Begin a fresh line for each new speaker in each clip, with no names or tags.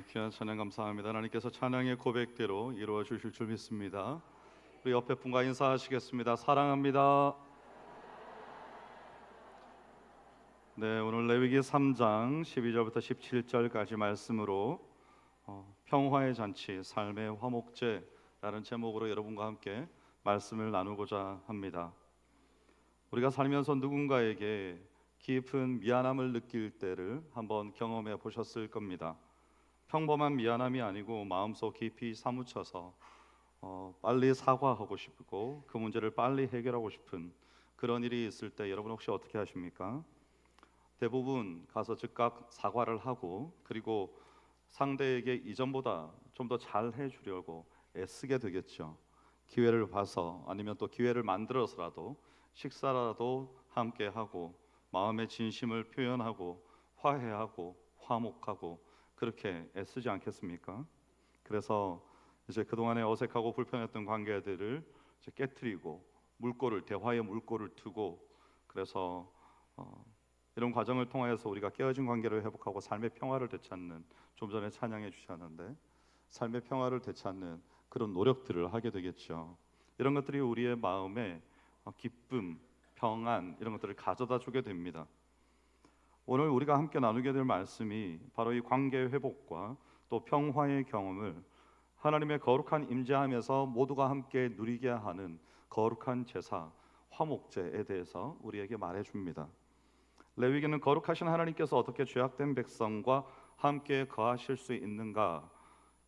귀한 찬양 감사합니다. 하나님께서 찬양의 고백대로 이루어 주실 줄 믿습니다. 우리 옆에 분과 인사하시겠습니다. 사랑합니다. 네, 오늘 레위기 3장 12절부터 17절까지 말씀으로 평화의 잔치, 삶의 화목제라는 제목으로 여러분과 함께 말씀을 나누고자 합니다. 우리가 살면서 누군가에게 깊은 미안함을 느낄 때를 한번 경험해 보셨을 겁니다. 평범한 미안함이 아니고 마음속 깊이 사무쳐서 빨리 사과하고 싶고 그 문제를 빨리 해결하고 싶은 그런 일이 있을 때 여러분 혹시 어떻게 하십니까? 대부분 가서 즉각 사과를 하고 그리고 상대에게 이전보다 좀 더 잘 해주려고 애쓰게 되겠죠. 기회를 봐서 아니면 또 기회를 만들어서라도 식사라도 함께 하고 마음의 진심을 표현하고 화해하고 화목하고 그렇게 애쓰지 않겠습니까? 그래서 이제 그동안에 어색하고 불편했던 관계들을 이제 깨트리고 대화의 물꼬를 트고 그래서 이런 과정을 통하여서 우리가 깨어진 관계를 회복하고 삶의 평화를 되찾는, 좀 전에 찬양해 주셨는데 삶의 평화를 되찾는 그런 노력들을 하게 되겠죠. 이런 것들이 우리의 마음에 기쁨, 평안 이런 것들을 가져다 주게 됩니다. 오늘 우리가 함께 나누게 될 말씀이 바로 이 관계 회복과 또 평화의 경험을 하나님의 거룩한 임재함에서 모두가 함께 누리게 하는 거룩한 제사, 화목제에 대해서 우리에게 말해줍니다. 레위기는 거룩하신 하나님께서 어떻게 죄악된 백성과 함께 거하실 수 있는가,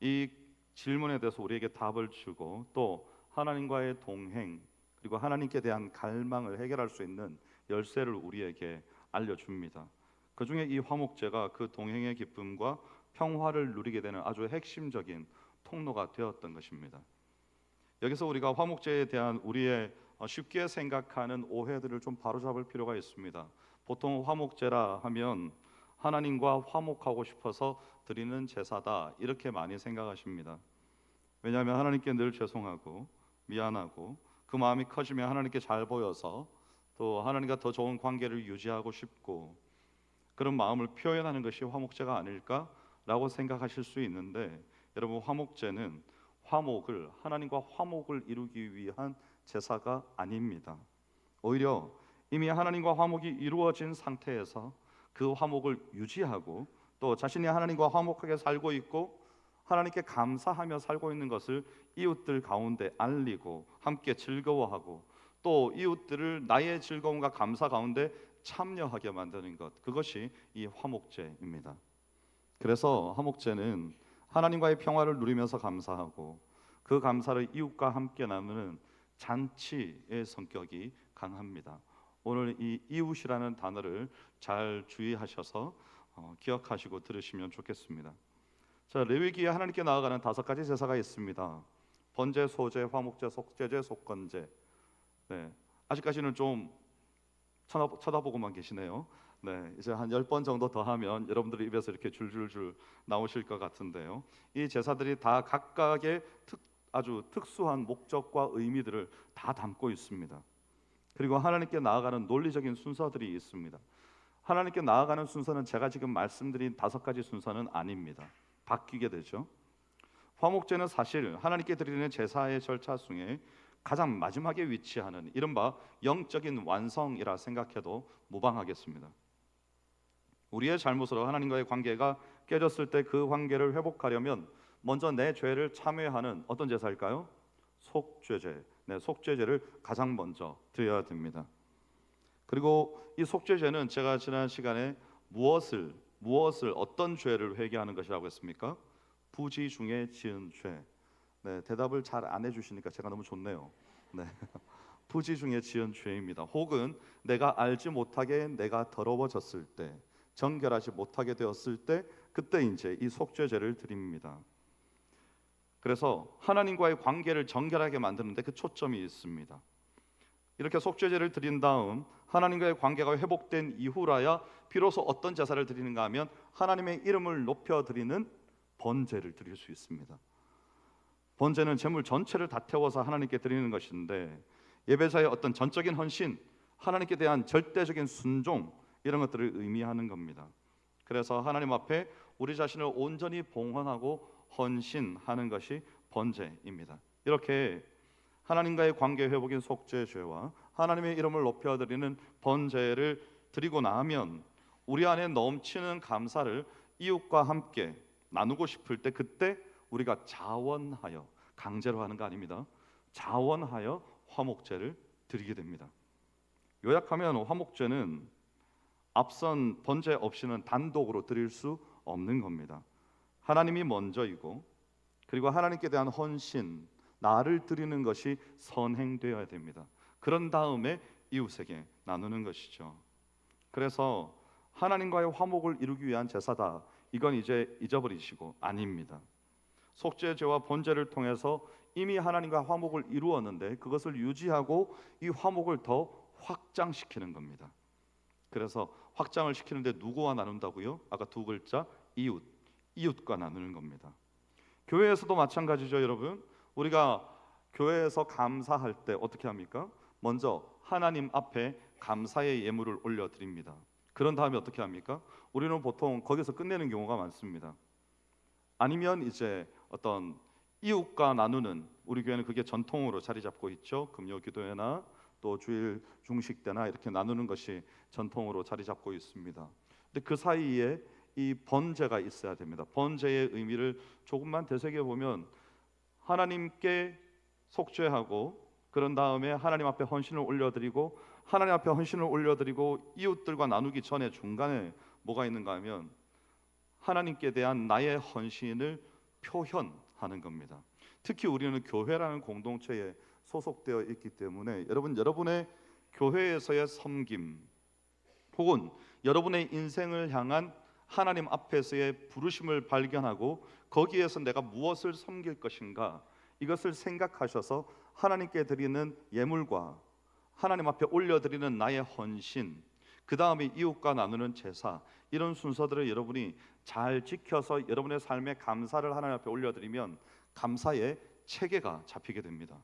이 질문에 대해서 우리에게 답을 주고 또 하나님과의 동행 그리고 하나님께 대한 갈망을 해결할 수 있는 열쇠를 우리에게 알려줍니다. 그 중에 이 화목제가 그 동행의 기쁨과 평화를 누리게 되는 아주 핵심적인 통로가 되었던 것입니다. 여기서 우리가 화목제에 대한 우리의 쉽게 생각하는 오해들을 좀 바로잡을 필요가 있습니다. 보통 화목제라 하면 하나님과 화목하고 싶어서 드리는 제사다 이렇게 많이 생각하십니다. 왜냐하면 하나님께 늘 죄송하고 미안하고 그 마음이 커지면 하나님께 잘 보여서 또 하나님과 더 좋은 관계를 유지하고 싶고 그런 마음을 표현하는 것이 화목제가 아닐까라고 생각하실 수 있는데, 여러분, 화목제는 하나님과 화목을 이루기 위한 제사가 아닙니다. 오히려 이미 하나님과 화목이 이루어진 상태에서 그 화목을 유지하고 또 자신이 하나님과 화목하게 살고 있고 하나님께 감사하며 살고 있는 것을 이웃들 가운데 알리고 함께 즐거워하고 또 이웃들을 나의 즐거움과 감사 가운데 참여하게 만드는 것, 그것이 이 화목제입니다. 그래서 화목제는 하나님과의 평화를 누리면서 감사하고 그 감사를 이웃과 함께 나누는 잔치의 성격이 강합니다. 오늘 이 이웃이라는 단어를 잘 주의하셔서 기억하시고 들으시면 좋겠습니다. 자, 레위기에 하나님께 나아가는 5가지 제사가 있습니다. 번제, 소제, 화목제, 속제제, 속건제. 네, 아직까지는 좀 쳐다보고만 계시네요. 네, 이제 한 10번 정도 더 하면 여러분들의 입에서 이렇게 줄줄줄 나오실 것 같은데요. 이 제사들이 다 각각의 아주 특수한 목적과 의미들을 다 담고 있습니다. 그리고 하나님께 나아가는 논리적인 순서들이 있습니다. 하나님께 나아가는 순서는 제가 지금 말씀드린 5가지 순서는 아닙니다. 바뀌게 되죠. 화목제는 사실 하나님께 드리는 제사의 절차 중에 가장 마지막에 위치하는 이른바 영적인 완성이라 생각해도 무방하겠습니다. 우리의 잘못으로 하나님과의 관계가 깨졌을 때 그 관계를 회복하려면 먼저 내 죄를 참회하는 어떤 제사일까요? 속죄제. 네, 속죄제를 가장 먼저 드려야 됩니다. 그리고 이 속죄제는 제가 지난 시간에 무엇을 어떤 죄를 회개하는 것이라고 했습니까? 부지 중에 지은 죄. 네, 대답을 잘 안 해주시니까 제가 너무 좋네요. 네, 부지 중에 지은 죄입니다. 혹은 내가 알지 못하게 내가 더러워졌을 때, 정결하지 못하게 되었을 때, 그때 이제 이 속죄제를 드립니다. 그래서 하나님과의 관계를 정결하게 만드는데 그 초점이 있습니다. 이렇게 속죄제를 드린 다음 하나님과의 관계가 회복된 이후라야 비로소 어떤 제사를 드리는가 하면 하나님의 이름을 높여 드리는 번제를 드릴 수 있습니다. 번제는 제물 전체를 다 태워서 하나님께 드리는 것인데 예배자의 어떤 전적인 헌신, 하나님께 대한 절대적인 순종, 이런 것들을 의미하는 겁니다. 그래서 하나님 앞에 우리 자신을 온전히 봉헌하고 헌신하는 것이 번제입니다. 이렇게 하나님과의 관계 회복인 속죄죄와 하나님의 이름을 높여드리는 번제를 드리고 나면 우리 안에 넘치는 감사를 이웃과 함께 나누고 싶을 때, 그때 우리가 자원하여, 강제로 하는 거 아닙니다, 자원하여 화목제를 드리게 됩니다. 요약하면 화목제는 앞선 번제 없이는 단독으로 드릴 수 없는 겁니다. 하나님이 먼저이고, 그리고 하나님께 대한 헌신, 나를 드리는 것이 선행되어야 됩니다. 그런 다음에 이웃에게 나누는 것이죠. 그래서 하나님과의 화목을 이루기 위한 제사다, 이건 이제 잊어버리시고 아닙니다. 속죄제와 번제를 통해서 이미 하나님과 화목을 이루었는데 그것을 유지하고 이 화목을 더 확장시키는 겁니다. 그래서 확장을 시키는데 누구와 나눈다고요? 아까 두 글자 이웃, 이웃과 나누는 겁니다. 교회에서도 마찬가지죠, 여러분. 우리가 교회에서 감사할 때 어떻게 합니까? 먼저 하나님 앞에 감사의 예물을 올려드립니다. 그런 다음에 어떻게 합니까? 우리는 보통 거기서 끝내는 경우가 많습니다. 아니면 이제 어떤 이웃과 나누는, 우리 교회는 그게 전통으로 자리 잡고 있죠. 금요 기도회나 또 주일 중식 때나 이렇게 나누는 것이 전통으로 자리 잡고 있습니다. 근데 그 사이에 이 번제가 있어야 됩니다. 번제의 의미를 조금만 되새겨 보면 하나님께 속죄하고, 그런 다음에 하나님 앞에 헌신을 올려드리고, 하나님 앞에 헌신을 올려드리고 이웃들과 나누기 전에 중간에 뭐가 있는가 하면 하나님께 대한 나의 헌신을 표현하는 겁니다. 특히 우리는 교회라는 공동체에 소속되어 있기 때문에 여러분의 교회에서의 섬김, 혹은 여러분의 인생을 향한 하나님 앞에서의 부르심을 발견하고 거기에서 내가 무엇을 섬길 것인가, 이것을 생각하셔서 하나님께 드리는 예물과 하나님 앞에 올려드리는 나의 헌신, 그 다음에 이웃과 나누는 제사, 이런 순서들을 여러분이 잘 지켜서 여러분의 삶에 감사를 하나님 앞에 올려드리면 감사의 체계가 잡히게 됩니다.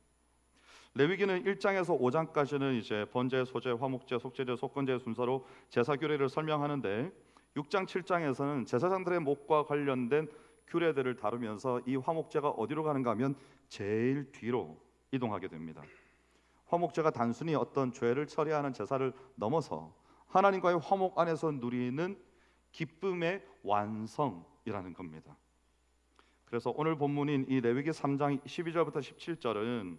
레위기는 1장에서 5장까지는 이제 번제, 소제, 화목제, 속죄제, 속건제 순서로 제사 규례를 설명하는데 6장, 7장에서는 제사장들의 목과 관련된 규례들을 다루면서 이 화목제가 어디로 가는가 하면 제일 뒤로 이동하게 됩니다. 화목제가 단순히 어떤 죄를 처리하는 제사를 넘어서 하나님과의 화목 안에서 누리는 기쁨의 완성이라는 겁니다. 그래서 오늘 본문인 이 레위기 3장 12절부터 17절은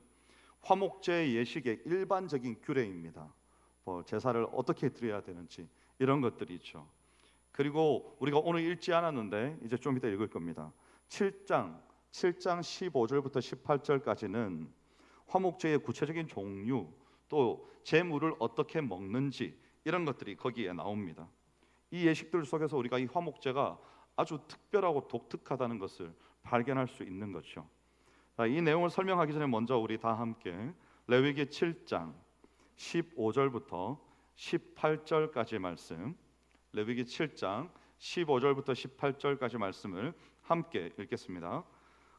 화목제 예식의 일반적인 규례입니다. 제사를 어떻게 드려야 되는지 이런 것들이죠. 그리고 우리가 오늘 읽지 않았는데 이제 좀 이따 읽을 겁니다. 7장 15절부터 18절까지는 화목제의 구체적인 종류, 또 제물을 어떻게 먹는지 이런 것들이 거기에 나옵니다. 이 예식들 속에서 우리가 이 화목제가 아주 특별하고 독특하다는 것을 발견할 수 있는 거죠. 이 내용을 설명하기 전에 먼저 우리 다 함께 레위기 7장 15절부터 18절까지 말씀, 레위기 7장 15절부터 18절까지 말씀을 함께 읽겠습니다.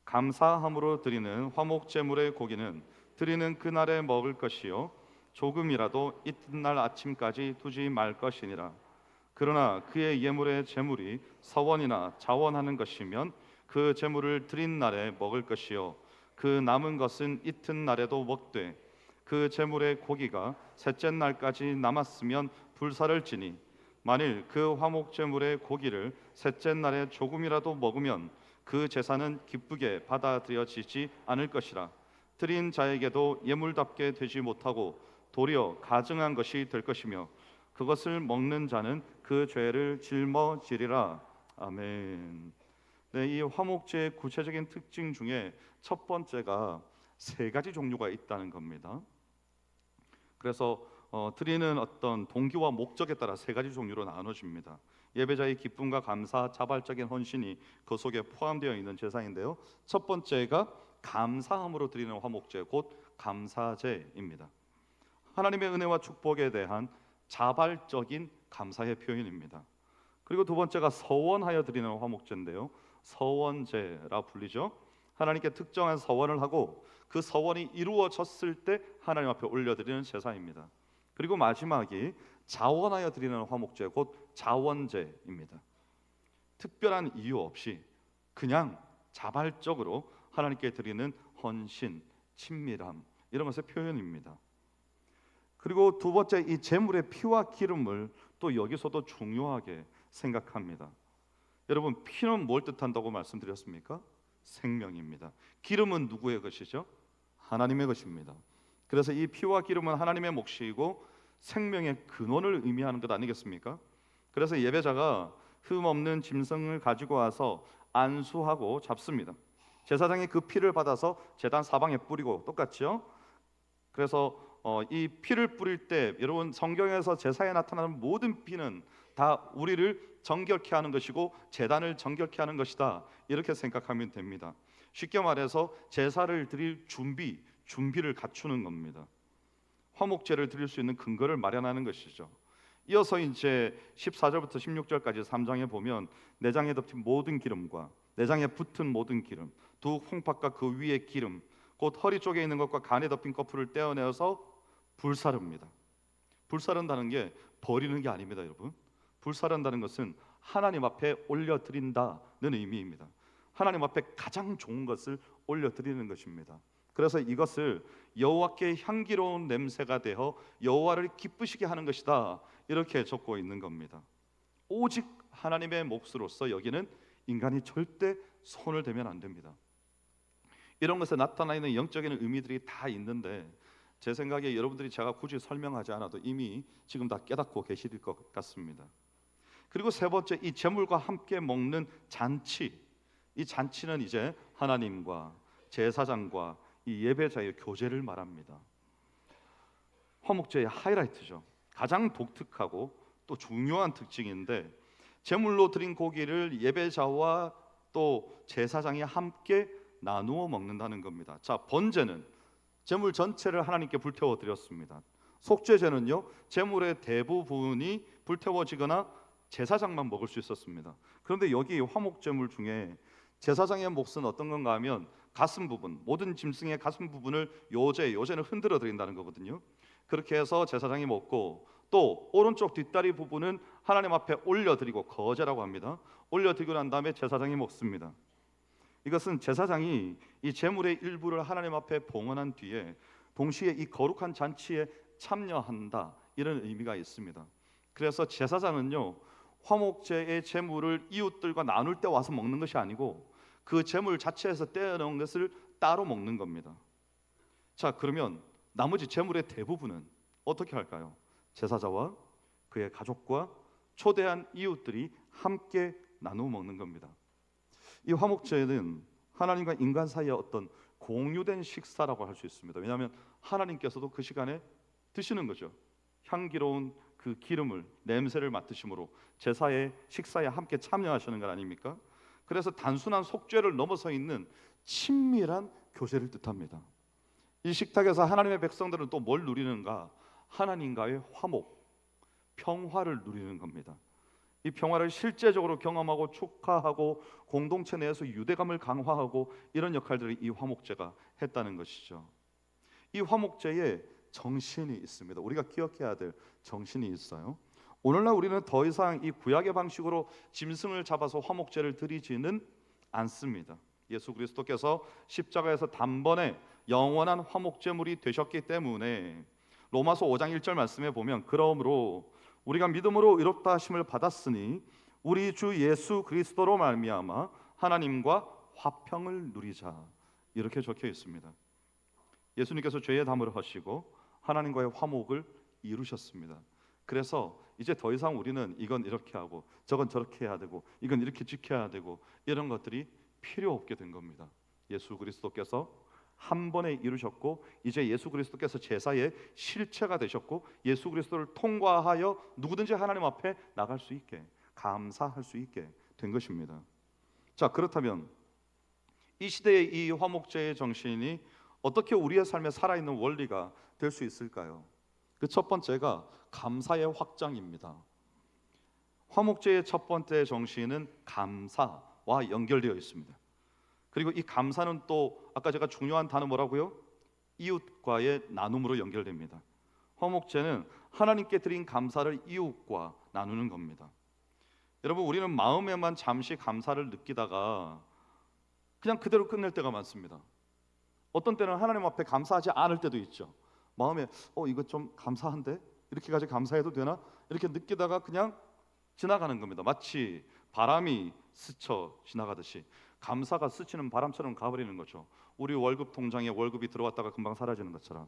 감사함으로 드리는 화목 제물의 고기는 드리는 그날에 먹을 것이요 조금이라도 이튿날 아침까지 두지 말 것이니라. 그러나 그의 예물의 제물이 서원이나 자원하는 것이면 그 제물을 드린 날에 먹을 것이요 그 남은 것은 이튿날에도 먹되 그 제물의 고기가 셋째 날까지 남았으면 불사를 지니 만일 그 화목 제물의 고기를 셋째 날에 조금이라도 먹으면 그 제사는 기쁘게 받아들여지지 않을 것이라. 드린 자에게도 예물답게 되지 못하고 도리어 가증한 것이 될 것이며 그것을 먹는 자는 그 죄를 짊어지리라. 아멘. 네, 이 화목제의 구체적인 특징 중에 첫 번째가 세 가지 종류가 있다는 겁니다. 그래서 드리는 어떤 동기와 목적에 따라 세 가지 종류로 나눠집니다. 예배자의 기쁨과 감사, 자발적인 헌신이 그 속에 포함되어 있는 제사인데요. 첫 번째가 감사함으로 드리는 화목제, 곧 감사제입니다. 하나님의 은혜와 축복에 대한 자발적인 감사의 표현입니다. 그리고 두 번째가 서원하여 드리는 화목제인데요. 서원제라 불리죠. 하나님께 특정한 서원을 하고 그 서원이 이루어졌을 때 하나님 앞에 올려드리는 제사입니다. 그리고 마지막이 자원하여 드리는 화목제, 곧 자원제입니다. 특별한 이유 없이 그냥 자발적으로 하나님께 드리는 헌신, 친밀함, 이런 것의 표현입니다. 그리고 두 번째, 이 제물의 피와 기름을 또 여기서도 중요하게 생각합니다. 여러분, 피는 뭘 뜻한다고 말씀드렸습니까? 생명입니다. 기름은 누구의 것이죠? 하나님의 것입니다. 그래서 이 피와 기름은 하나님의 몫이고 생명의 근원을 의미하는 것 아니겠습니까? 그래서 예배자가 흠 없는 짐승을 가지고 와서 안수하고 잡습니다. 제사장이 그 피를 받아서 제단 사방에 뿌리고, 똑같죠? 그래서 이 피를 뿌릴 때, 여러분, 성경에서 제사에 나타나는 모든 피는 다 우리를 정결케 하는 것이고 제단을 정결케 하는 것이다, 이렇게 생각하면 됩니다. 쉽게 말해서 제사를 드릴 준비를 갖추는 겁니다. 화목제를 드릴 수 있는 근거를 마련하는 것이죠. 이어서 이제 14절부터 16절까지 3장에 보면 내장에 덮인 모든 기름과 내장에 붙은 모든 기름, 두 콩팥과 그 위의 기름, 곧 허리 쪽에 있는 것과 간에 덮인 거풀을 떼어내어서 불사릅니다. 불사른다는 게 버리는 게 아닙니다, 여러분. 불사른다는 것은 하나님 앞에 올려드린다는 의미입니다. 하나님 앞에 가장 좋은 것을 올려드리는 것입니다. 그래서 이것을 여호와께 향기로운 냄새가 되어 여호와를 기쁘시게 하는 것이다, 이렇게 적고 있는 겁니다. 오직 하나님의 몫으로서 여기는 인간이 절대 손을 대면 안 됩니다. 이런 것에 나타나 있는 영적인 의미들이 다 있는데 제 생각에 여러분들이 제가 굳이 설명하지 않아도 이미 지금 다 깨닫고 계실 것 같습니다. 그리고 세 번째, 이 제물과 함께 먹는 잔치, 이 잔치는 이제 하나님과 제사장과 이 예배자의 교제를 말합니다. 화목제의 하이라이트죠. 가장 독특하고 또 중요한 특징인데, 제물로 드린 고기를 예배자와 또 제사장이 함께 나누어 먹는다는 겁니다. 자, 번제는 제물 전체를 하나님께 불태워 드렸습니다. 속죄제는요, 제물의 대부분이 불태워지거나 제사장만 먹을 수 있었습니다. 그런데 여기 화목제물 중에 제사장의 몫은 어떤 건가 하면 가슴 부분, 모든 짐승의 가슴 부분을 요제는 흔들어 드린다는 거거든요. 그렇게 해서 제사장이 먹고, 또 오른쪽 뒷다리 부분은 하나님 앞에 올려드리고, 거제라고 합니다. 올려드리고 난 다음에 제사장이 먹습니다. 이것은 제사장이 이 제물의 일부를 하나님 앞에 봉헌한 뒤에 동시에 이 거룩한 잔치에 참여한다, 이런 의미가 있습니다. 그래서 제사장은요, 화목제의 제물을 이웃들과 나눌 때 와서 먹는 것이 아니고 그 제물 자체에서 떼어놓은 것을 따로 먹는 겁니다. 자, 그러면 나머지 제물의 대부분은 어떻게 할까요? 제사자와 그의 가족과 초대한 이웃들이 함께 나누어 먹는 겁니다. 이 화목제는 하나님과 인간 사이의 어떤 공유된 식사라고 할 수 있습니다. 왜냐하면 하나님께서도 그 시간에 드시는 거죠. 향기로운 그 기름을, 냄새를 맡으심으로 제사의 식사에 함께 참여하시는 것 아닙니까? 그래서 단순한 속죄를 넘어서 있는 친밀한 교제를 뜻합니다. 이 식탁에서 하나님의 백성들은 또 뭘 누리는가? 하나님과의 화목, 평화를 누리는 겁니다. 이 평화를 실제적으로 경험하고 축하하고 공동체 내에서 유대감을 강화하고, 이런 역할들을 이 화목제가 했다는 것이죠. 이 화목제에 정신이 있습니다. 우리가 기억해야 될 정신이 있어요. 오늘날 우리는 더 이상 이 구약의 방식으로 짐승을 잡아서 화목제를 드리지는 않습니다. 예수 그리스도께서 십자가에서 단번에 영원한 화목제물이 되셨기 때문에 로마서 5장 1절 말씀에 보면, 그러므로 우리가 믿음으로 의롭다 하심을 받았으니 우리 주 예수 그리스도로 말미암아 하나님과 화평을 누리자, 이렇게 적혀 있습니다. 예수님께서 죄의 담을 하시고 하나님과의 화목을 이루셨습니다. 그래서 이제 더 이상 우리는 이건 이렇게 하고 저건 저렇게 해야 되고 이건 이렇게 지켜야 되고 이런 것들이 필요 없게 된 겁니다. 예수 그리스도께서 한 번에 이루셨고, 이제 예수 그리스도께서 제사의 실체가 되셨고, 예수 그리스도를 통과하여 누구든지 하나님 앞에 나갈 수 있게, 감사할 수 있게 된 것입니다. 자, 그렇다면 이 시대의 이 화목제의 정신이 어떻게 우리의 삶에 살아있는 원리가 될 수 있을까요? 그 첫 번째가 감사의 확장입니다. 화목제의 첫 번째 정신은 감사와 연결되어 있습니다. 그리고 이 감사는 또 아까 제가 중요한 단어 뭐라고요? 이웃과의 나눔으로 연결됩니다. 화목제는 하나님께 드린 감사를 이웃과 나누는 겁니다. 여러분, 우리는 마음에만 잠시 감사를 느끼다가 그냥 그대로 끝낼 때가 많습니다. 어떤 때는 하나님 앞에 감사하지 않을 때도 있죠. 마음에 이거 좀 감사한데 이렇게까지 감사해도 되나 이렇게 느끼다가 그냥 지나가는 겁니다. 마치 바람이 스쳐 지나가듯이 감사가 스치는 바람처럼 가버리는 거죠. 우리 월급 통장에 월급이 들어왔다가 금방 사라지는 것처럼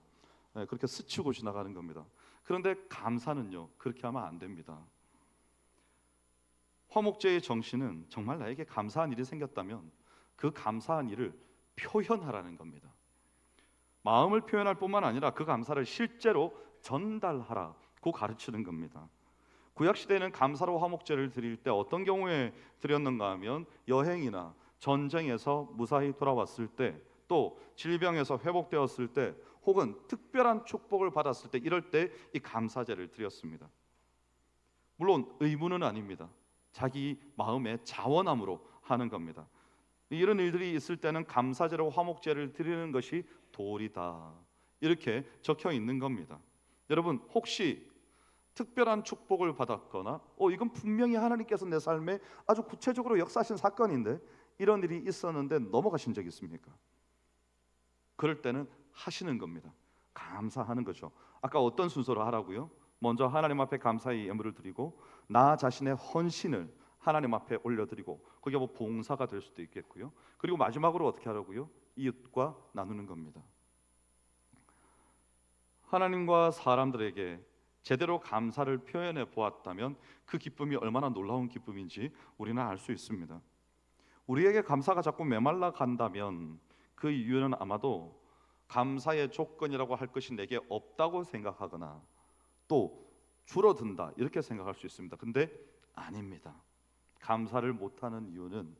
그렇게 스치고 지나가는 겁니다. 그런데 감사는요, 그렇게 하면 안 됩니다. 화목제의 정신은 정말 나에게 감사한 일이 생겼다면 그 감사한 일을 표현하라는 겁니다. 마음을 표현할 뿐만 아니라 그 감사를 실제로 전달하라고 가르치는 겁니다. 구약 시대에는 감사로 화목제를 드릴 때 어떤 경우에 드렸는가 하면 여행이나 전쟁에서 무사히 돌아왔을 때, 또 질병에서 회복되었을 때, 혹은 특별한 축복을 받았을 때, 이럴 때 이 감사제를 드렸습니다. 물론 의무는 아닙니다. 자기 마음의 자원함으로 하는 겁니다. 이런 일들이 있을 때는 감사제로 화목제를 드리는 것이 도리다, 이렇게 적혀 있는 겁니다. 여러분, 혹시 특별한 축복을 받았거나 이건 분명히 하나님께서 내 삶에 아주 구체적으로 역사하신 사건인데 이런 일이 있었는데 넘어가신 적 있습니까? 그럴 때는 하시는 겁니다. 감사하는 거죠. 아까 어떤 순서로 하라고요? 먼저 하나님 앞에 감사의 예물을 드리고 나 자신의 헌신을 하나님 앞에 올려드리고, 그게 뭐 봉사가 될 수도 있겠고요. 그리고 마지막으로 어떻게 하라고요? 이웃과 나누는 겁니다. 하나님과 사람들에게 제대로 감사를 표현해 보았다면 그 기쁨이 얼마나 놀라운 기쁨인지 우리는 알 수 있습니다. 우리에게 감사가 자꾸 메말라 간다면 그 이유는 아마도 감사의 조건이라고 할 것이 내게 없다고 생각하거나 또 줄어든다, 이렇게 생각할 수 있습니다. 근데 아닙니다. 감사를 못하는 이유는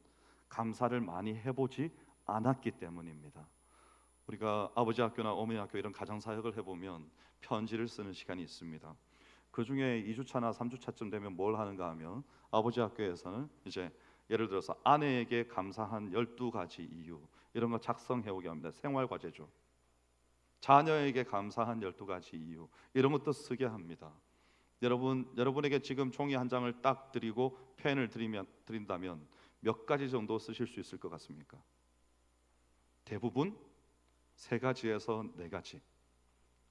감사를 많이 해보지 않았기 때문입니다. 우리가 아버지 학교나 어머니 학교 이런 가정 사역을 해보면 편지를 쓰는 시간이 있습니다. 그 중에 2주차나 3주차쯤 되면 뭘 하는가 하면 아버지 학교에서는 이제 예를 들어서 아내에게 감사한 12가지 이유, 이런 거 작성해 오게 합니다. 생활 과제죠. 자녀에게 감사한 12가지 이유, 이런 것도 쓰게 합니다. 여러분에게 지금 종이 한 장을 딱 드리고 펜을 드린다면 몇 가지 정도 쓰실 수 있을 것 같습니까? 대부분 3가지에서 4가지.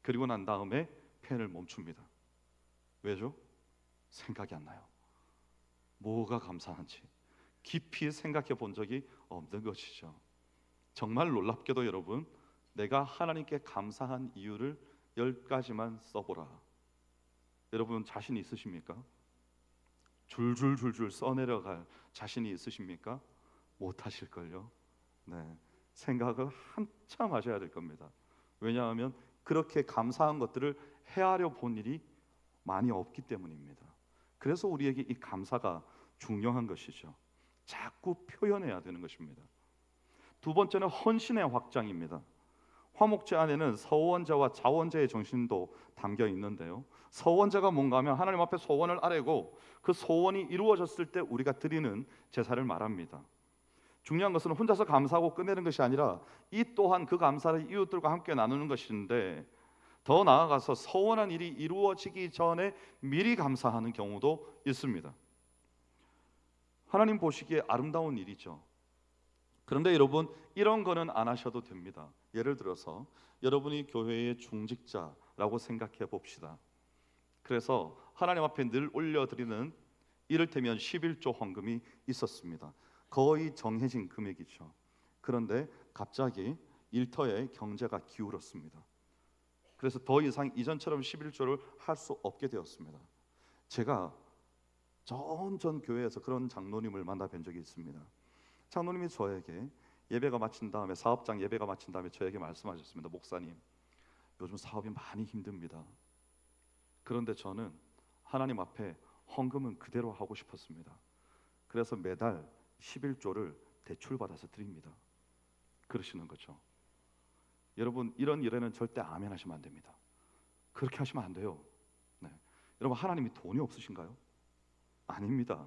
그리고 난 다음에 펜을 멈춥니다. 왜죠? 생각이 안 나요. 뭐가 감사한지 깊이 생각해 본 적이 없는 것이죠. 정말 놀랍게도 여러분, 내가 하나님께 감사한 이유를 10가지만 써보라. 여러분 자신이 있으십니까? 줄줄줄줄 써내려갈 자신이 있으십니까? 못하실걸요. 네, 생각을 한참 하셔야 될 겁니다. 왜냐하면 그렇게 감사한 것들을 헤아려 본 일이 많이 없기 때문입니다. 그래서 우리에게 이 감사가 중요한 것이죠. 자꾸 표현해야 되는 것입니다. 두 번째는 헌신의 확장입니다. 화목제 안에는 서원제와 자원제의 정신도 담겨 있는데요. 서원제가 뭔가 하면 하나님 앞에 소원을 아뢰고 그 소원이 이루어졌을 때 우리가 드리는 제사를 말합니다. 중요한 것은 혼자서 감사하고 끝내는 것이 아니라 이 또한 그 감사를 이웃들과 함께 나누는 것인데, 더 나아가서 서원한 일이 이루어지기 전에 미리 감사하는 경우도 있습니다. 하나님 보시기에 아름다운 일이죠. 그런데 여러분, 이런 거는 안 하셔도 됩니다. 예를 들어서 여러분이 교회의 중직자라고 생각해 봅시다. 그래서 하나님 앞에 늘 올려드리는 이를테면 11조 헌금이 있었습니다. 거의 정해진 금액이죠. 그런데 갑자기 일터의 경제가 기울었습니다. 그래서 더 이상 이전처럼 11조를 할 수 없게 되었습니다. 제가 전 교회에서 그런 장로님을 만나뵌 적이 있습니다. 장로님이 저에게 예배가 마친 다음에, 사업장 예배가 마친 다음에 저에게 말씀하셨습니다. 목사님, 요즘 사업이 많이 힘듭니다. 그런데 저는 하나님 앞에 헌금은 그대로 하고 싶었습니다. 그래서 매달 11조를 대출받아서 드립니다. 그러시는 거죠. 여러분, 이런 일에는 절대 아멘 하시면 안 됩니다. 그렇게 하시면 안 돼요. 네. 여러분, 하나님이 돈이 없으신가요? 아닙니다.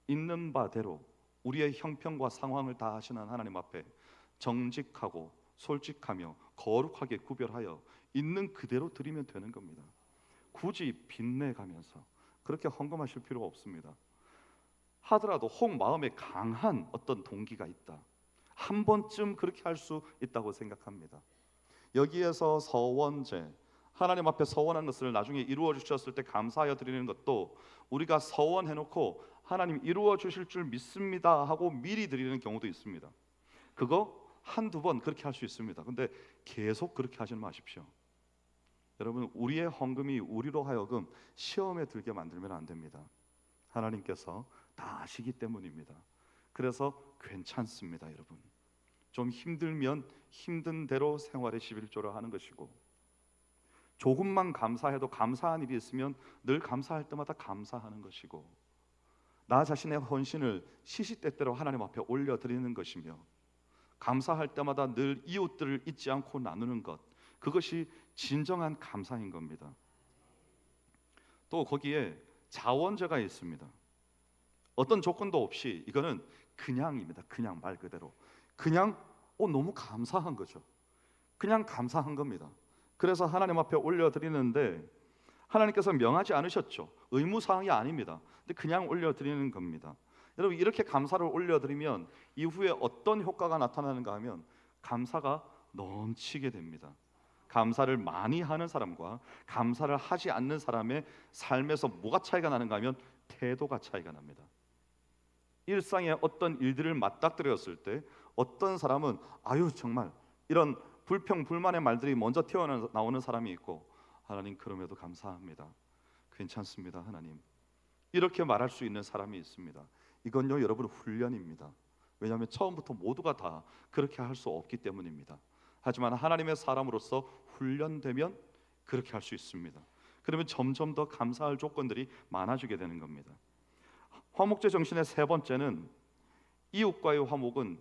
있는 바대로 우리의 형편과 상황을 다 하시는 하나님 앞에 정직하고 솔직하며 거룩하게 구별하여 있는 그대로 드리면 되는 겁니다. 굳이 빚내가면서 그렇게 헌금하실 필요가 없습니다. 하더라도 혹 마음에 강한 어떤 동기가 있다, 한 번쯤 그렇게 할 수 있다고 생각합니다. 여기에서 서원제, 하나님 앞에 서원한 것을 나중에 이루어 주셨을 때 감사하여 드리는 것도 우리가 서원해 놓고 하나님 이루어 주실 줄 믿습니다 하고 미리 드리는 경우도 있습니다. 그거 한두 번 그렇게 할 수 있습니다. 근데 계속 그렇게 하지는 마십시오. 여러분, 우리의 헌금이 우리로 하여금 시험에 들게 만들면 안 됩니다. 하나님께서 다 아시기 때문입니다. 그래서 괜찮습니다. 여러분, 좀 힘들면 힘든 대로 생활의 11조를 하는 것이고, 조금만 감사해도 감사한 일이 있으면 늘 감사할 때마다 감사하는 것이고, 나 자신의 헌신을 시시때때로 하나님 앞에 올려드리는 것이며, 감사할 때마다 늘 이웃들을 잊지 않고 나누는 것, 그것이 진정한 감사인 겁니다. 또 거기에 자원제가 있습니다. 어떤 조건도 없이 이거는 그냥입니다. 그냥 말 그대로 그냥 너무 감사한 거죠. 그냥 감사한 겁니다. 그래서 하나님 앞에 올려드리는데 하나님께서 명하지 않으셨죠. 의무사항이 아닙니다. 근데 그냥 올려드리는 겁니다. 여러분, 이렇게 감사를 올려드리면 이후에 어떤 효과가 나타나는가 하면 감사가 넘치게 됩니다. 감사를 많이 하는 사람과 감사를 하지 않는 사람의 삶에서 뭐가 차이가 나는가 하면 태도가 차이가 납니다. 일상의 어떤 일들을 맞닥뜨렸을 때 어떤 사람은 아유 정말 이런 불평 불만의 말들이 먼저 튀어나오는 사람이 있고, 하나님 그럼에도 감사합니다, 괜찮습니다 하나님, 이렇게 말할 수 있는 사람이 있습니다. 이건요 여러분 훈련입니다. 왜냐하면 처음부터 모두가 다 그렇게 할 수 없기 때문입니다. 하지만 하나님의 사람으로서 훈련되면 그렇게 할 수 있습니다. 그러면 점점 더 감사할 조건들이 많아지게 되는 겁니다. 화목제 정신의 세 번째는 이웃과의 화목은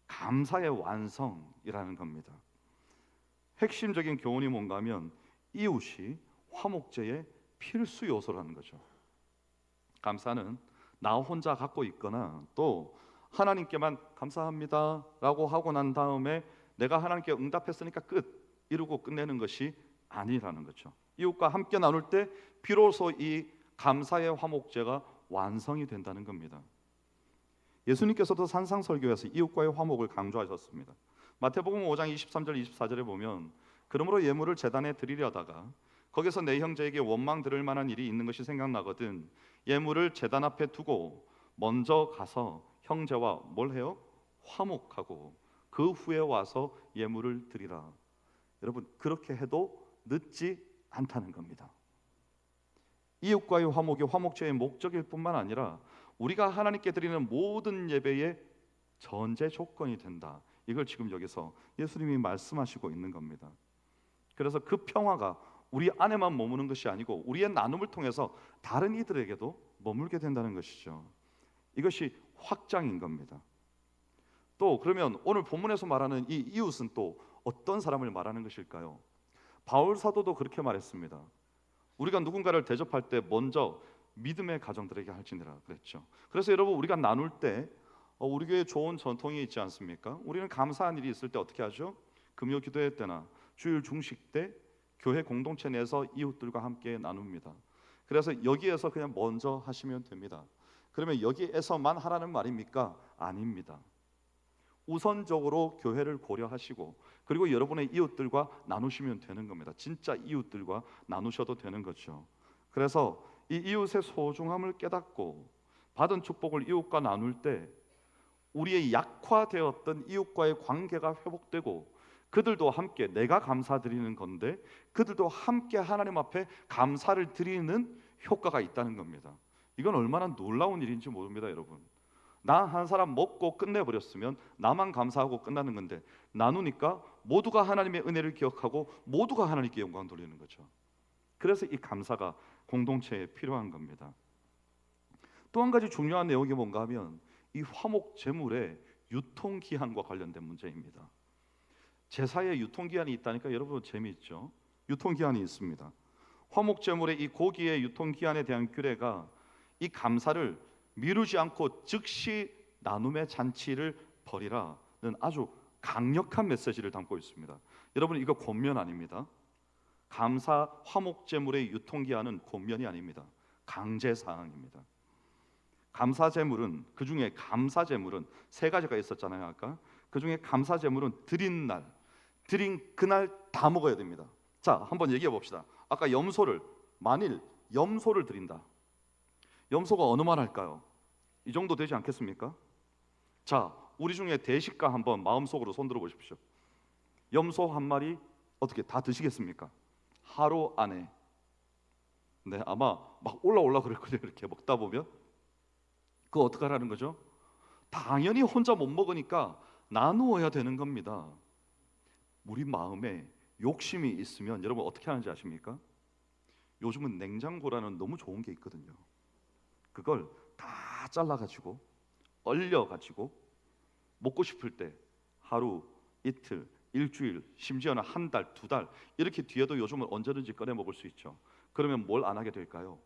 감사의 완성이라는 겁니다. 핵심적인 교훈이 뭔가 하면 이웃이 화목제의 필수 요소라는 거죠. 감사는 나 혼자 갖고 있거나 또 하나님께만 감사합니다 라고 하고 난 다음에 내가 하나님께 응답했으니까 끝 이러고 끝내는 것이 아니라는 거죠. 이웃과 함께 나눌 때 비로소 이 감사의 화목제가 완성이 된다는 겁니다. 예수님께서도 산상설교에서 이웃과의 화목을 강조하셨습니다. 마태복음 5장 23절 24절에 보면 그러므로 예물을 제단에 드리려다가 거기서 내 형제에게 원망 들을 만한 일이 있는 것이 생각나거든 예물을 제단 앞에 두고 먼저 가서 형제와 뭘 해요? 화목하고 그 후에 와서 예물을 드리라. 여러분, 그렇게 해도 늦지 않다는 겁니다. 이웃과의 화목이 화목제의 목적일 뿐만 아니라 우리가 하나님께 드리는 모든 예배의 전제 조건이 된다. 이걸 지금 여기서 예수님이 말씀하시고 있는 겁니다. 그래서 그 평화가 우리 안에만 머무는 것이 아니고 우리의 나눔을 통해서 다른 이들에게도 머물게 된다는 것이죠. 이것이 확장인 겁니다. 또 그러면 오늘 본문에서 말하는 이 이웃은 또 어떤 사람을 말하는 것일까요? 바울 사도도 그렇게 말했습니다. 우리가 누군가를 대접할 때 먼저 믿음의 가정들에게 할지니라 그랬죠. 그래서 여러분, 우리가 나눌 때 우리 교회에 좋은 전통이 있지 않습니까? 우리는 감사한 일이 있을 때 어떻게 하죠? 금요 기도회 때나 주일 중식 때 교회 공동체 내에서 이웃들과 함께 나눕니다. 그래서 여기에서 그냥 먼저 하시면 됩니다. 그러면 여기에서만 하라는 말입니까? 아닙니다. 우선적으로 교회를 고려하시고 그리고 여러분의 이웃들과 나누시면 되는 겁니다. 진짜 이웃들과 나누셔도 되는 거죠. 그래서 이 이웃의 소중함을 깨닫고 받은 축복을 이웃과 나눌 때 우리의 약화되었던 이웃과의 관계가 회복되고 그들도 함께 내가 감사드리는 건데 그들도 함께 하나님 앞에 감사를 드리는 효과가 있다는 겁니다. 이건 얼마나 놀라운 일인지 모릅니다, 여러분. 나 한 사람 먹고 끝내버렸으면 나만 감사하고 끝나는 건데 나누니까 모두가 하나님의 은혜를 기억하고 모두가 하나님께 영광 돌리는 거죠. 그래서 이 감사가 공동체에 필요한 겁니다. 또 한 가지 중요한 내용이 뭔가 하면 이 화목 제물의 유통기한과 관련된 문제입니다. 제사에 유통기한이 있다니까 여러분 재미있죠? 유통기한이 있습니다. 화목 제물의 이 고기의 유통기한에 대한 규례가 이 감사를 미루지 않고 즉시 나눔의 잔치를 벌이라는 아주 강력한 메시지를 담고 있습니다. 여러분, 이거 권면 아닙니다. 감사 화목 제물의 유통기한은 권면이 아닙니다. 강제 사항입니다. 감사제물은, 그 중에 감사제물은 세 가지가 있었잖아요. 아까 그 중에 감사제물은 드린 날, 드린 그날 다 먹어야 됩니다. 자, 한번 얘기해 봅시다. 아까 염소를, 만일 염소를 드린다, 염소가 어느 말 할까요? 이 정도 되지 않겠습니까? 자, 우리 중에 대식가 한번 마음속으로 손들어 보십시오. 염소 한 마리 어떻게 다 드시겠습니까? 하루 안에. 네, 아마 막 올라 그랬거든요. 이렇게 먹다 보면 그거 어떡하라는 거죠? 당연히 혼자 못 먹으니까 나누어야 되는 겁니다. 우리 마음에 욕심이 있으면 여러분 어떻게 하는지 아십니까? 요즘은 냉장고라는 너무 좋은 게 있거든요. 그걸 다 잘라가지고 얼려가지고 먹고 싶을 때 하루, 이틀, 일주일, 심지어는 한 달, 두 달 이렇게 뒤에도 요즘은 언제든지 꺼내 먹을 수 있죠. 그러면 뭘 안 하게 될까요?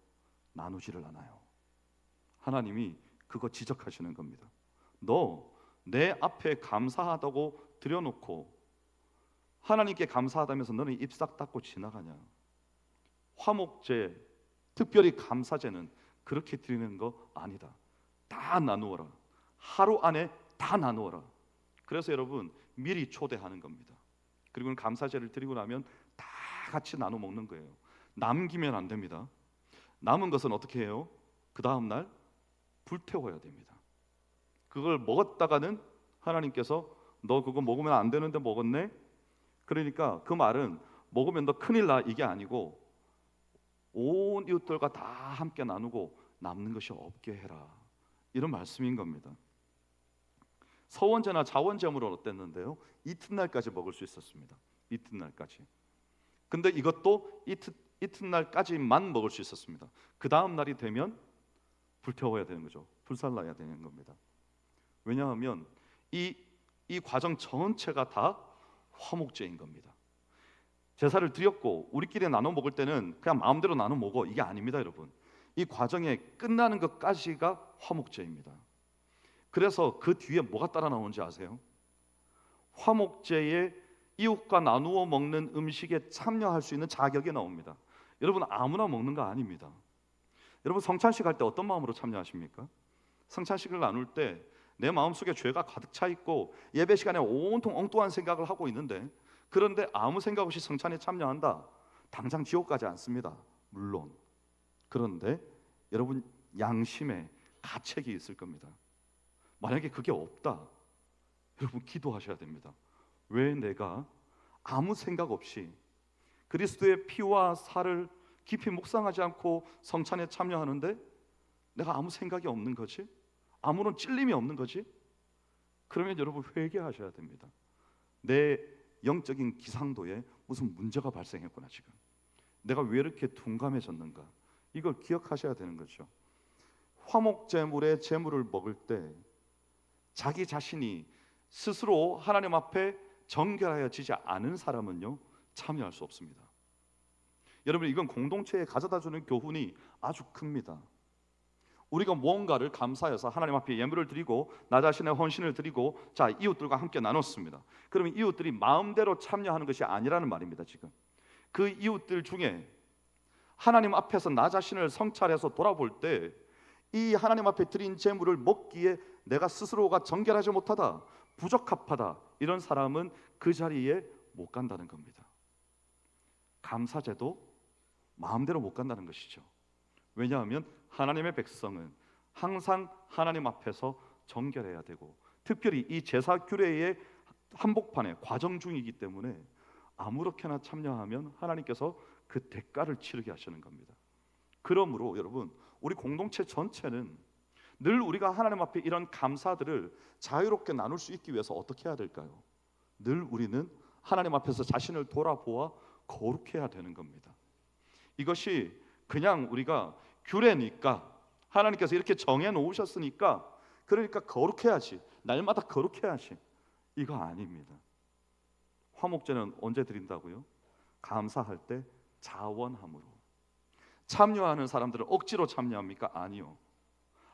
나누지를 않아요. 하나님이 그거 지적하시는 겁니다. 너 내 앞에 감사하다고 드려놓고 하나님께 감사하다면서 너는 입 싹 닫고 지나가냐? 화목제, 특별히 감사제는 그렇게 드리는 거 아니다. 다 나누어라. 하루 안에 다 나누어라. 그래서 여러분 미리 초대하는 겁니다. 그리고 감사제를 드리고 나면 다 같이 나눠 먹는 거예요. 남기면 안 됩니다. 남은 것은 어떻게 해요? 그 다음 날 불태워야 됩니다. 그걸 먹었다가는 하나님께서 너 그거 먹으면 안 되는데 먹었네? 그러니까 그 말은 먹으면 너 큰일 나, 이게 아니고 온 이웃들과 다 함께 나누고 남는 것이 없게 해라, 이런 말씀인 겁니다. 서원제나 자원제물은 어땠는데요? 이튿날까지 먹을 수 있었습니다. 이튿날까지. 근데 이것도 이튿날까지만 먹을 수 있었습니다. 그 다음 날이 되면 불태워야 되는 거죠. 불살라야 되는 겁니다. 왜냐하면 이 과정 전체가 다 화목제인 겁니다. 제사를 드렸고 우리끼리 나눠 먹을 때는 그냥 마음대로 나눠 먹어, 이게 아닙니다, 여러분. 이 과정에 끝나는 것까지가 화목제입니다. 그래서 그 뒤에 뭐가 따라 나오는지 아세요? 화목제에 이웃과 나누어 먹는 음식에 참여할 수 있는 자격이 나옵니다. 여러분 아무나 먹는 거 아닙니다. 여러분 성찬식 할 때 어떤 마음으로 참여하십니까? 성찬식을 나눌 때 내 마음속에 죄가 가득 차 있고 예배 시간에 온통 엉뚱한 생각을 하고 있는데, 그런데 아무 생각 없이 성찬에 참여한다, 당장 지옥 가지 않습니다. 물론. 그런데 여러분 양심에 가책이 있을 겁니다. 만약에 그게 없다, 여러분 기도하셔야 됩니다. 왜 내가 아무 생각 없이 그리스도의 피와 살을 깊이 묵상하지 않고 성찬에 참여하는데 내가 아무 생각이 없는 거지? 아무런 찔림이 없는 거지? 그러면 여러분 회개하셔야 됩니다. 내 영적인 기상도에 무슨 문제가 발생했구나, 지금 내가 왜 이렇게 둔감해졌는가, 이걸 기억하셔야 되는 거죠. 화목제물의 제물을 먹을 때 자기 자신이 스스로 하나님 앞에 정결하여지지 않은 사람은요 참여할 수 없습니다. 여러분 이건 공동체에 가져다주는 교훈이 아주 큽니다. 우리가 무언가를 감사해서 하나님 앞에 예물을 드리고 나 자신의 헌신을 드리고 자 이웃들과 함께 나눴습니다. 그러면 이웃들이 마음대로 참여하는 것이 아니라는 말입니다. 지금 그 이웃들 중에 하나님 앞에서 나 자신을 성찰해서 돌아볼 때 이 하나님 앞에 드린 제물을 먹기에 내가 스스로가 정결하지 못하다, 부적합하다, 이런 사람은 그 자리에 못 간다는 겁니다. 감사제도 마음대로 못 간다는 것이죠. 왜냐하면 하나님의 백성은 항상 하나님 앞에서 정결해야 되고, 특별히 이 제사 규례의 한복판에 과정 중이기 때문에 아무렇게나 참여하면 하나님께서 그 대가를 치르게 하시는 겁니다. 그러므로 여러분 우리 공동체 전체는 늘 우리가 하나님 앞에 이런 감사들을 자유롭게 나눌 수 있기 위해서 어떻게 해야 될까요? 늘 우리는 하나님 앞에서 자신을 돌아보아 거룩해야 되는 겁니다. 이것이 그냥 우리가 규례니까 하나님께서 이렇게 정해 놓으셨으니까 그러니까 거룩해야지, 날마다 거룩해야지, 이거 아닙니다. 화목제는 언제 드린다고요? 감사할 때 자원함으로. 참여하는 사람들은 억지로 참여합니까? 아니요.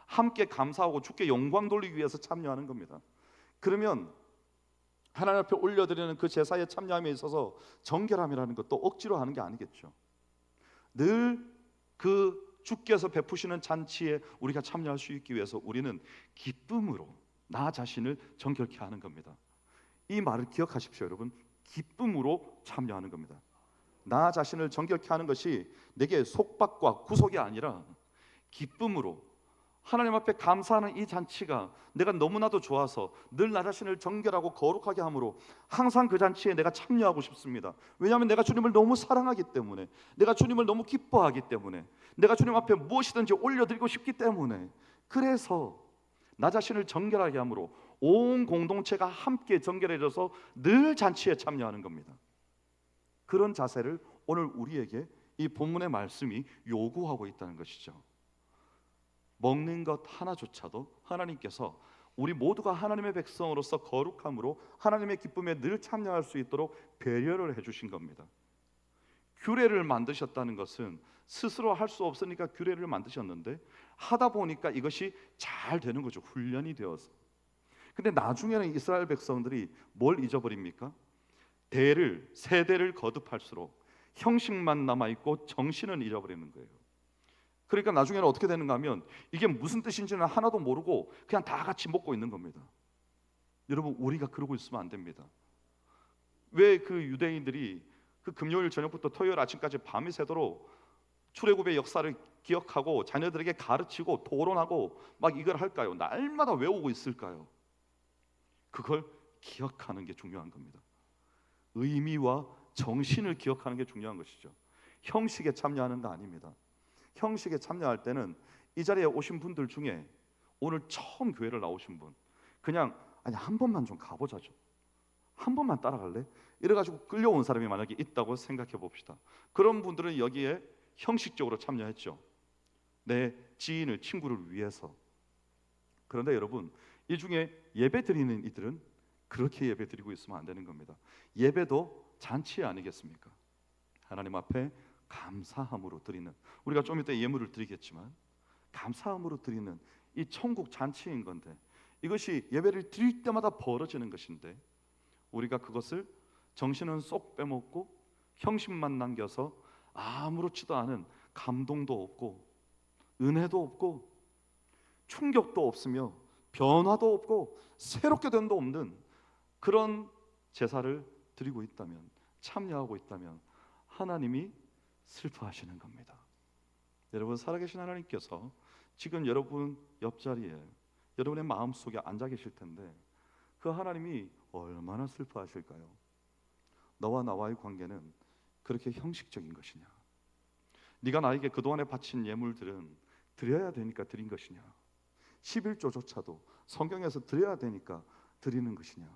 함께 감사하고 주께 영광 돌리기 위해서 참여하는 겁니다. 그러면 하나님 앞에 올려드리는 그 제사에 참여함에 있어서 정결함이라는 것도 억지로 하는 게 아니겠죠. 늘 그 주께서 베푸시는 잔치에 우리가 참여할 수 있기 위해서 우리는 기쁨으로 나 자신을 정결케 하는 겁니다. 이 말을 기억하십시오, 여러분. 기쁨으로 참여하는 겁니다. 나 자신을 정결케 하는 것이 내게 속박과 구속이 아니라 기쁨으로 하나님 앞에 감사하는 이 잔치가 내가 너무나도 좋아서 늘 나 자신을 정결하고 거룩하게 함으로 항상 그 잔치에 내가 참여하고 싶습니다. 왜냐하면 내가 주님을 너무 사랑하기 때문에, 내가 주님을 너무 기뻐하기 때문에, 내가 주님 앞에 무엇이든지 올려드리고 싶기 때문에, 그래서 나 자신을 정결하게 함으로 온 공동체가 함께 정결해져서 늘 잔치에 참여하는 겁니다. 그런 자세를 오늘 우리에게 이 본문의 말씀이 요구하고 있다는 것이죠. 먹는 것 하나조차도 하나님께서 우리 모두가 하나님의 백성으로서 거룩함으로 하나님의 기쁨에 늘 참여할 수 있도록 배려를 해주신 겁니다. 규례를 만드셨다는 것은 스스로 할 수 없으니까 규례를 만드셨는데 하다 보니까 이것이 잘 되는 거죠. 훈련이 되어서. 근데 나중에는 이스라엘 백성들이 뭘 잊어버립니까? 세대를 거듭할수록 형식만 남아있고 정신은 잃어버리는 거예요. 그러니까 나중에는 어떻게 되는가 하면 이게 무슨 뜻인지는 하나도 모르고 그냥 다 같이 먹고 있는 겁니다. 여러분, 우리가 그러고 있으면 안 됩니다. 왜 그 유대인들이 그 금요일 저녁부터 토요일 아침까지 밤이 새도록 출애굽의 역사를 기억하고 자녀들에게 가르치고 토론하고 막 이걸 할까요? 날마다 외우고 있을까요? 그걸 기억하는 게 중요한 겁니다. 의미와 정신을 기억하는 게 중요한 것이죠. 형식에 참여하는 거 아닙니다. 형식에 참여할 때는 이 자리에 오신 분들 중에 오늘 처음 교회를 나오신 분, 그냥 아니 한 번만 좀 가보자죠. 한 번만 따라갈래? 이래가지고 끌려온 사람이 만약에 있다고 생각해 봅시다. 그런 분들은 여기에 형식적으로 참여했죠. 내 지인을, 친구를 위해서. 그런데 여러분, 이 중에 예배 드리는 이들은 그렇게 예배 드리고 있으면 안 되는 겁니다. 예배도 잔치 아니겠습니까? 하나님 앞에 감사함으로 드리는, 우리가 좀 이따 예물을 드리겠지만 감사함으로 드리는 이 천국 잔치인 건데, 이것이 예배를 드릴 때마다 벌어지는 것인데 우리가 그것을 정신은 쏙 빼먹고 형식만 남겨서 아무렇지도 않은 감동도 없고 은혜도 없고 충격도 없으며 변화도 없고 새롭게 된도 없는 그런 제사를 드리고 있다면, 참여하고 있다면 하나님이 슬퍼하시는 겁니다. 여러분, 살아계신 하나님께서 지금 여러분 옆자리에 여러분의 마음속에 앉아 계실 텐데 그 하나님이 얼마나 슬퍼하실까요? 너와 나와의 관계는 그렇게 형식적인 것이냐? 네가 나에게 그동안에 바친 예물들은 드려야 되니까 드린 것이냐? 11조조차도 성경에서 드려야 되니까 드리는 것이냐?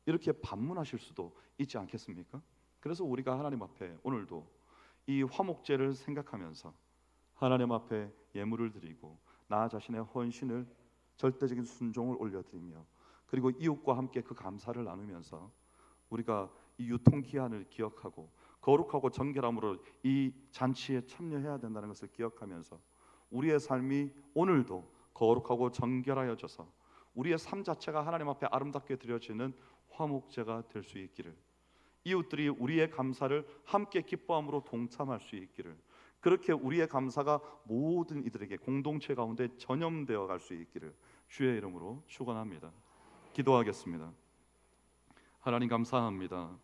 이렇게 반문하실 수도 있지 않겠습니까? 그래서 우리가 하나님 앞에 오늘도 이 화목제를 생각하면서 하나님 앞에 예물을 드리고 나 자신의 헌신을, 절대적인 순종을 올려드리며, 그리고 이웃과 함께 그 감사를 나누면서 우리가 이 유통기한을 기억하고 거룩하고 정결함으로 이 잔치에 참여해야 된다는 것을 기억하면서 우리의 삶이 오늘도 거룩하고 정결하여져서 우리의 삶 자체가 하나님 앞에 아름답게 드려지는 화목제가 될 수 있기를, 이웃들이 우리의 감사를 함께 기뻐함으로 동참할 수 있기를, 그렇게 우리의 감사가 모든 이들에게 공동체 가운데 전염되어 갈 수 있기를 주의 이름으로 축원합니다. 기도하겠습니다. 하나님, 감사합니다.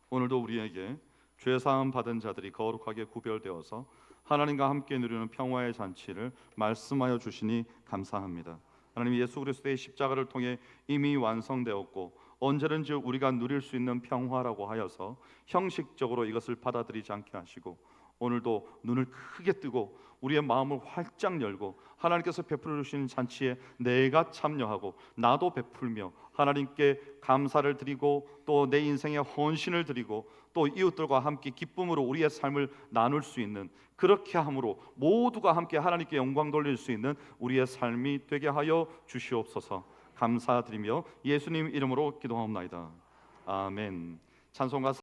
오늘도 우리에게 죄사함 받은 자들이 거룩하게 구별되어서 하나님과 함께 누리는 평화의 잔치를 말씀하여 주시니 감사합니다. 하나님, 예수 그리스도의 십자가를 통해 이미 완성되었고 언제든지 우리가 누릴 수 있는 평화라고 하여서 형식적으로 이것을 받아들이지 않게 하시고 오늘도 눈을 크게 뜨고 우리의 마음을 활짝 열고 하나님께서 베풀어 주신 잔치에 내가 참여하고 나도 베풀며 하나님께 감사를 드리고 또 내 인생에 헌신을 드리고 또 이웃들과 함께 기쁨으로 우리의 삶을 나눌 수 있는, 그렇게 함으로 모두가 함께 하나님께 영광 돌릴 수 있는 우리의 삶이 되게 하여 주시옵소서. 감사드리며 예수님 이름으로 기도하옵나이다. 아멘. 찬송가